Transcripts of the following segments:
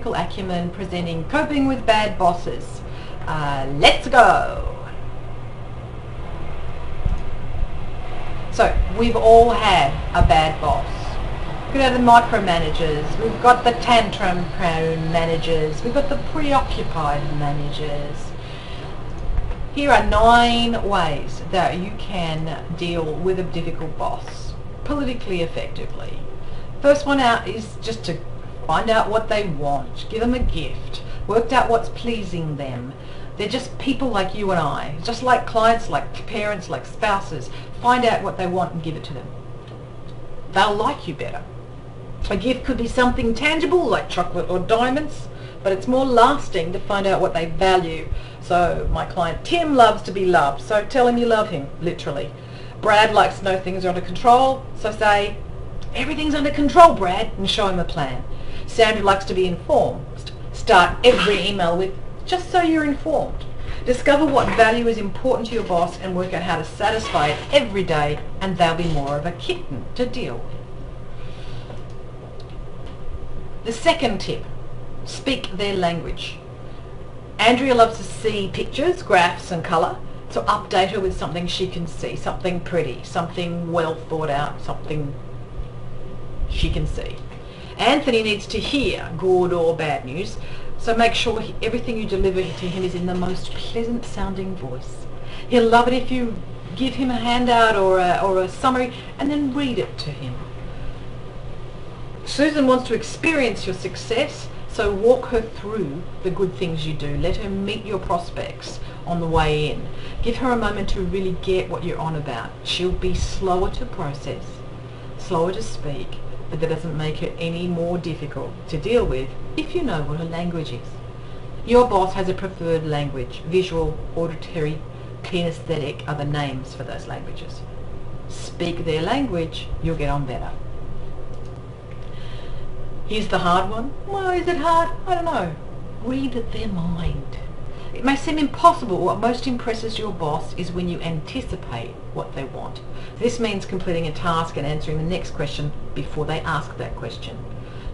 Political Acumen, presenting Coping with Bad Bosses. Let's go! So, we've all had a bad boss. We've got the micromanagers, we've got the tantrum-prone managers, we've got the preoccupied managers. Here are 9 ways that you can deal with a difficult boss politically effectively. First one out is just to find out what they want, give them a gift, work out what's pleasing them. They're just people like you and I, just like clients, like parents, like spouses. Find out what they want and give it to them. They'll like you better. A gift could be something tangible like chocolate or diamonds, but it's more lasting to find out what they value. So my client Tim loves to be loved, so tell him you love him, literally. Brad likes to know things are under control, so say, everything's under control, Brad, and show him a plan. Sandra likes to be informed. Start every email with, just so you're informed. Discover what value is important to your boss and work out how to satisfy it every day, and they'll be more of a kitten to deal with. The second tip, speak their language. Andrea loves to see pictures, graphs and colour, so update her with something she can see, something pretty, something well thought out, something she can see. Anthony needs to hear good or bad news, so make sure everything you deliver to him is in the most pleasant sounding voice. He'll love it if you give him a handout or a summary and then read it to him. Susan wants to experience your success, so walk her through the good things you do. Let her meet your prospects on the way in. Give her a moment to really get what you're on about. She'll be slower to process, slower to speak, but that doesn't make it any more difficult to deal with if you know what her language is. Your boss has a preferred language. Visual, auditory, kinesthetic are the names for those languages. Speak their language, you'll get on better. Here's the hard one. Well, is it hard? I don't know. Read their mind. It may seem impossible. What most impresses your boss is when you anticipate what they want. This means completing a task and answering the next question before they ask that question.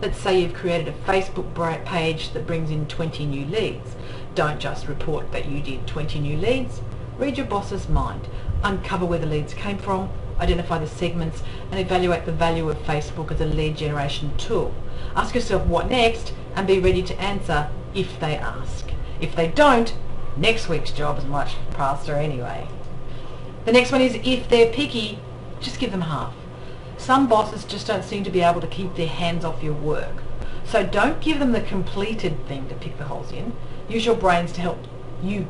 Let's say you've created a Facebook page that brings in 20 new leads. Don't just report that you did 20 new leads. Read your boss's mind. Uncover where the leads came from, identify the segments, and evaluate the value of Facebook as a lead generation tool. Ask yourself what next and be ready to answer if they ask. If they don't, next week's job is much faster anyway. The next one is if they're picky, just give them half. Some bosses just don't seem to be able to keep their hands off your work. So don't give them the completed thing to pick the holes in. Use your brains to help you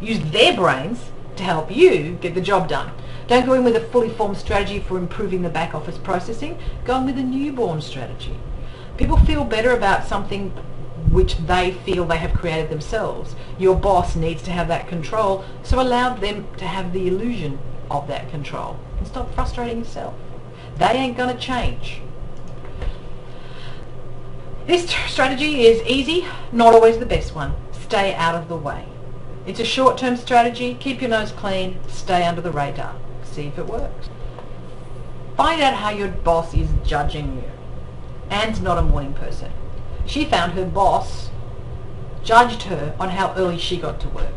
use their brains to help you get the job done. Don't go in with a fully formed strategy for improving the back office processing. Go in with a newborn strategy. People feel better about something which they feel they have created themselves. Your boss needs to have that control, so allow them to have the illusion of that control and stop frustrating yourself. They ain't gonna change. This strategy is easy, not always the best one. Stay out of the way. It's a short-term strategy. Keep your nose clean, stay under the radar. See if it works. Find out how your boss is judging you. Anne's not a morning person. She found her boss judged her on how early she got to work.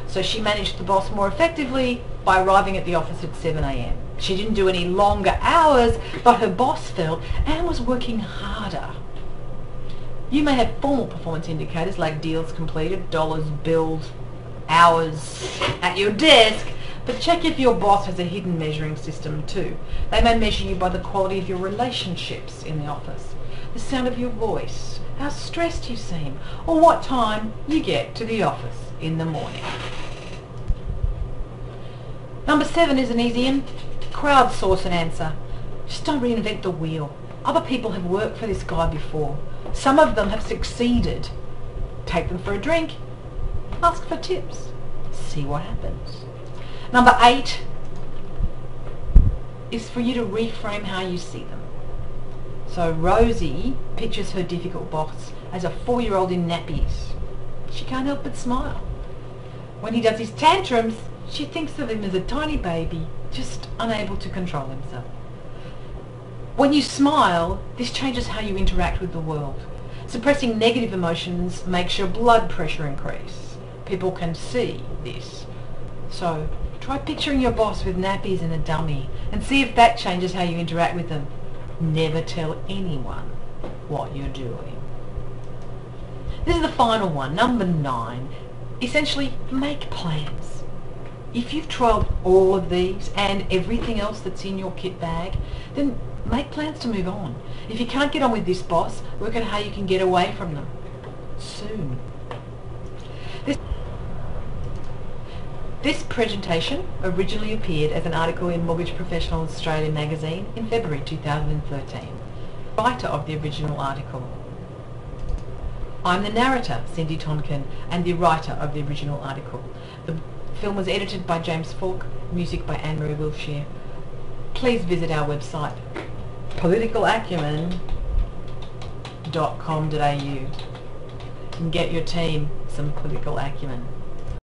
So she managed the boss more effectively by arriving at the office at 7 a.m. She didn't do any longer hours, but her boss felt Anne was working harder. You may have formal performance indicators like deals completed, dollars billed, hours at your desk, but check if your boss has a hidden measuring system too. They may measure you by the quality of your relationships in the office, the sound of your voice, how stressed you seem, or what time you get to the office in the morning. Number 7 is an easy one. Crowdsource an answer. Just don't reinvent the wheel. Other people have worked for this guy before. Some of them have succeeded. Take them for a drink. Ask for tips. See what happens. Number 8 is for you to reframe how you see them. So Rosie pictures her difficult boss as a 4-year-old in nappies. She can't help but smile. When he does his tantrums, she thinks of him as a tiny baby, just unable to control himself. When you smile, this changes how you interact with the world. Suppressing negative emotions makes your blood pressure increase. People can see this. So try picturing your boss with nappies and a dummy and see if that changes how you interact with them. Never tell anyone what you're doing. This is the final one, number 9. Essentially, make plans. If you've tried all of these and everything else that's in your kit bag, then make plans to move on. If you can't get on with this boss, work out how you can get away from them soon. This presentation originally appeared as an article in Mortgage Professional Australia magazine in February 2013. Writer of the original article. I'm the narrator, Cindy Tonkin, and the writer of the original article. The film was edited by James Falk, music by Anne-Marie Wilshire. Please visit our website, politicalacumen.com.au, and get your team some political acumen.